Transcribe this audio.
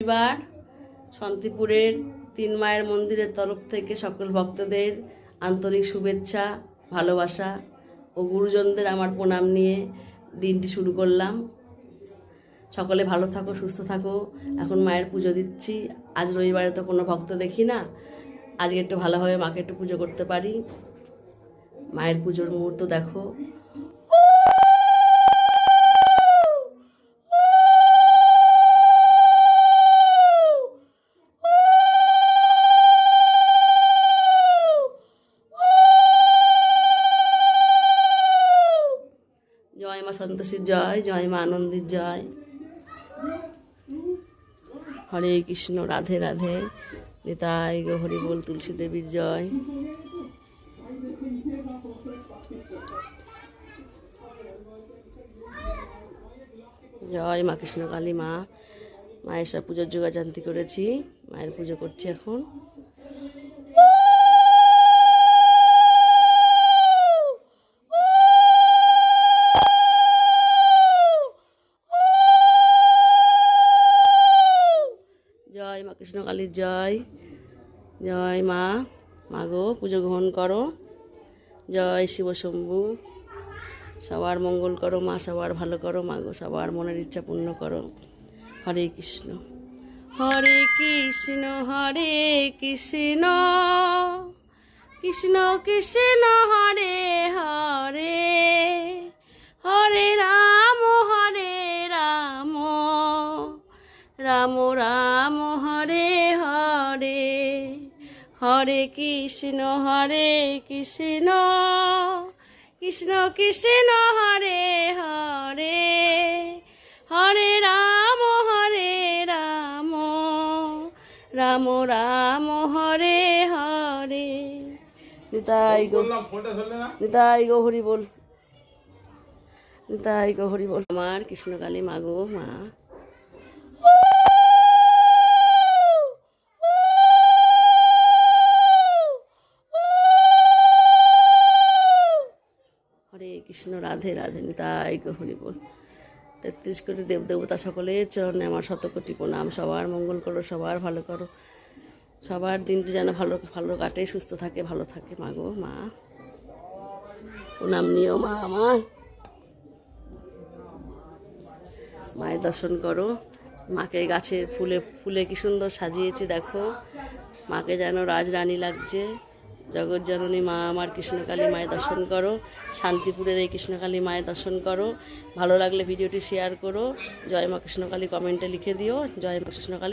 এবার শান্তিপুরের তিন মায়ের মন্দিরের তরফ থেকে সকল ভক্তদের আন্তরিক শুভেচ্ছা, ভালোবাসা ও গুরুজনদের আমার প্রণাম নিয়ে দিনটি শুরু করলাম। সকলে ভালো থাকো, সুস্থ থাকো। এখন মায়ের পুজো দিচ্ছি। আজ রবিবারে তো কোনো ভক্ত দেখি না, আজকে একটু ভালোভাবে মাকে একটু পুজো করতে পারি। মায়ের পুজোর মুহূর্ত দেখো। জয় মা সন্তোষীর জয়, জয় মা আনন্দীর জয়। হরে কৃষ্ণ, রাধে রাধে, নিতাই গো হরি বল, তুলসী দেবীর জয়। জয় মা কৃষ্ণকালী মা। মায়ের সব পুজোর যোগাযান্তি করেছি, মায়ের পুজো করছি এখন। জয় মা কৃষ্ণকালীর জয়, জয় মা। মাগো পুজো গ্রহণ করো। জয় শিব শম্ভু। সবার মঙ্গল করো মা, সবার ভালো করো মাগো, সবার মনের ইচ্ছা পূর্ণ করো। হরে কৃষ্ণ, হরে কৃষ্ণ, হরে কৃষ্ণ, কৃষ্ণ কৃষ্ণ হরে হরে, হরে রাম, রাম রাম হরে হরে। হরে কৃষ্ণ, হরে কৃষ্ণ, কৃষ্ণ কৃষ্ণ হরে হরে, হরে রাম, রাম রাম হরে হরে। নিতাই গো, নিতাই গো হরি বল, নিতাই গো হরি বল। আমার কৃষ্ণকালী মাগো মা। হরে কৃষ্ণ, রাধে রাধে, নিতাই গো হরি বল। 33 কোটি দেবদেবতা সকলের চরণে আমার শতকোটি প্রণাম। সবার মঙ্গল করো, সবার ভালো করো, সবার দিনটি যেন ভালো ভালো কাটে, সুস্থ থাকে, ভালো থাকে মাগো মা। প্রণাম নিও মা আমার। মায়ের দর্শন করো। মাকে গাছের ফুলে ফুলে কি সুন্দর সাজিয়েছি দেখো। মাকে যেন রাজরানী লাগছে। জগৎ জননী মা আমার কৃষ্ণকালী মায়ের দর্শন করো। শান্তিপুরের এই কৃষ্ণকালী মায়ের দর্শন করো। ভালো লাগলে ভিডিওটি শেয়ার করো। জয় মা কৃষ্ণকালী কমেন্টে লিখে দিও, জয় মা কৃষ্ণকালী।